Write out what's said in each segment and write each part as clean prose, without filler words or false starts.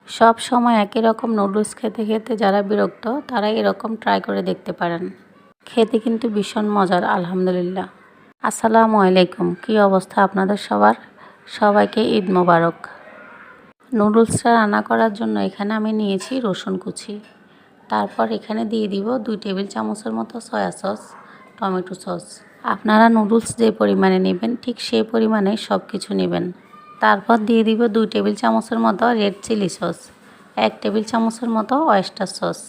সব সময় একই রকম নুডলস খেতে খেতে যারা বিরক্ত তারা এরকম ট্রাই করে দেখতে পারেন। খেতে কিন্তু ভীষণ মজার আলহামদুলিল্লাহ। আসসালামু আলাইকুম, কী অবস্থা আপনাদের সবার? সবাইকে ঈদ মোবারক। নুডলসটা রান্না করার জন্য এখানে আমি নিয়েছি রসুন কুচি। তারপর এখানে দিয়ে দিব 2 টেবিল চামচের মতো সয়া সস, টমেটো সস। আপনারা নুডলস যে পরিমাণে নেবেন ঠিক সেই পরিমাণে সব কিছু নেবেন। তারপর দিয়ে দিব 2 টেবিল চামচের মতো রেড চিলি সস, 1 টেবিল চামচের মতো ওয়েস্টার সস,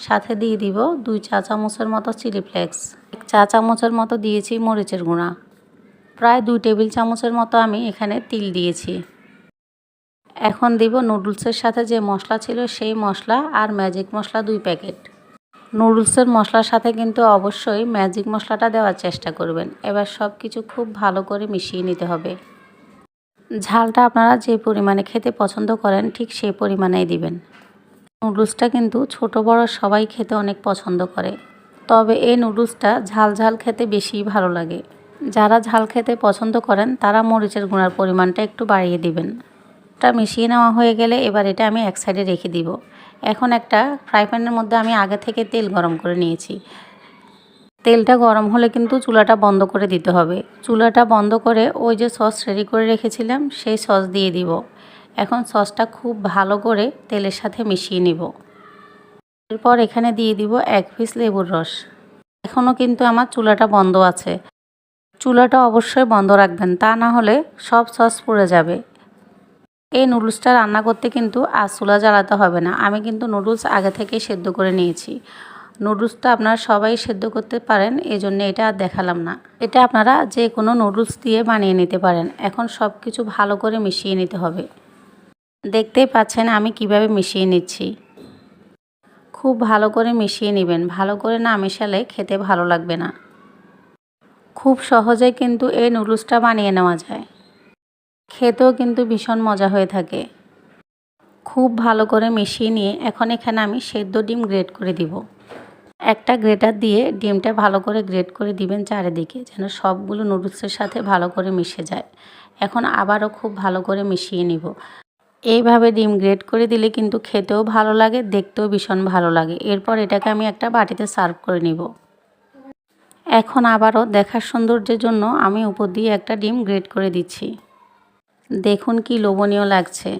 সাথে দিয়ে দিব 2 চা চামচের মতো চিলি ফ্লেক্স, 1 চা চামচের মতো দিয়েছি মরিচের গুঁড়া, প্রায় 2 টেবিল চামচের মতো আমি এখানে তিল দিয়েছি। এখন দিব নুডলসের সাথে যে মশলা ছিল সেই মশলা আর ম্যাজিক মশলা 2 প্যাকেট। নুডলসের মশলার সাথে কিন্তু অবশ্যই ম্যাজিক মশলাটা দেওয়ার চেষ্টা করবেন। এবার সব কিছু খুব ভালো করে মিশিয়ে নিতে হবে। ঝালটা আপনারা যে পরিমাণে খেতে পছন্দ করেন ঠিক সেই পরিমাণেই দিবেন। নুডলসটা কিন্তু ছোট বড় সবাই খেতে অনেক পছন্দ করে, তবে এই নুডলসটা ঝাল ঝাল খেতে বেশি ভালো লাগে। যারা ঝাল খেতে পছন্দ করেন তারা মরিচের গুঁড়ার পরিমাণটা একটু বাড়িয়ে দিবেন। এটা মিশিয়ে নেওয়া হয়ে গেলে এবার এটা আমি এক সাইডে রেখে দিব। এখন একটা ফ্রাই প্যানের মধ্যে আমি আগে থেকে তেল গরম করে নিয়েছি। তেলটা গরম হলে কিন্তু চুলাটা বন্ধ করে দিতে হবে। চুলাটা বন্ধ করে ওই যে সস রেডি করে রেখেছিলাম সেই সস দিয়ে দিব। এখন সসটা খুব ভালো করে তেলের সাথে মিশিয়ে নিব। এরপর এখানে দিয়ে দিব 1 পিস লেবুর রস। এখনও কিন্তু আমার চুলাটা বন্ধ আছে। চুলাটা অবশ্যই বন্ধ রাখবেন, তা না হলে সব সস পুড়ে যাবে। এই নুডলসটা রান্না করতে কিন্তু আর চুলা জ্বালাতে হবে না। আমি কিন্তু নুডলস আগে থেকেই সেদ্ধ করে নিয়েছি। নুডলসটা আপনারা সবাই সেদ্ধ করতে পারেন, এজন্য এটা আর দেখালাম না। এটা আপনারা যে কোনো নুডলস দিয়ে বানিয়ে নিতে পারেন। এখন সব কিছু ভালো করে মিশিয়ে নিতে হবে। দেখতেই পাচ্ছেন আমি কিভাবে মিশিয়ে নিচ্ছি। খুব ভালো করে মিশিয়ে নেবেন, ভালো করে না মেশালে খেতে ভালো লাগবে না। খুব সহজেই কিন্তু এই নুডলসটা বানিয়ে নেওয়া যায়। খেতেও কিন্তু ভীষণ মজা হয়ে থাকে। খুব ভালো করে মিশিয়ে নিয়ে এখন এখানে আমি সেদ্ধ ডিম গ্রেট করে দিব। একটা গ্রেটার দিয়ে ডিমটা ভালো করে গ্রেট করে দিবেন চারিদিকে, যেন সবগুলো নুডলসের সাথে ভালো করে মিশে যায়। এখন আবারও খুব ভালো করে মিশিয়ে নিব। এইভাবে ডিম গ্রেট করে দিলে কিন্তু খেতেও ভালো লাগে, দেখতেও ভীষণ ভালো লাগে। এরপর এটাকে আমি একটা বাটিতে সার্ভ করে নিব। এখন আবারও দেখার সৌন্দর্যের জন্য আমি উপর দিয়ে একটা ডিম গ্রেট করে দিচ্ছি। দেখুন কি লোভনীয় লাগছে।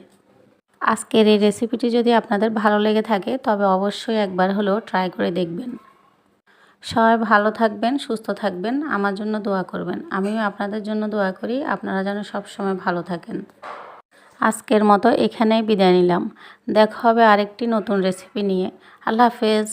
আজকের এই রেসিপিটি যদি আপনাদের ভালো লেগে থাকে তবে অবশ্যই একবার হলেও ট্রাই করে দেখবেন। সবাই ভালো থাকবেন, সুস্থ থাকবেন, আমার জন্য দোয়া করবেন। আমিও আপনাদের জন্য দোয়া করি আপনারা যেন সবসময় ভালো থাকেন। আজকের মতো এখানেই বিদায় নিলাম। দেখা হবে আরেকটি নতুন রেসিপি নিয়ে। আল্লাহ হাফেজ।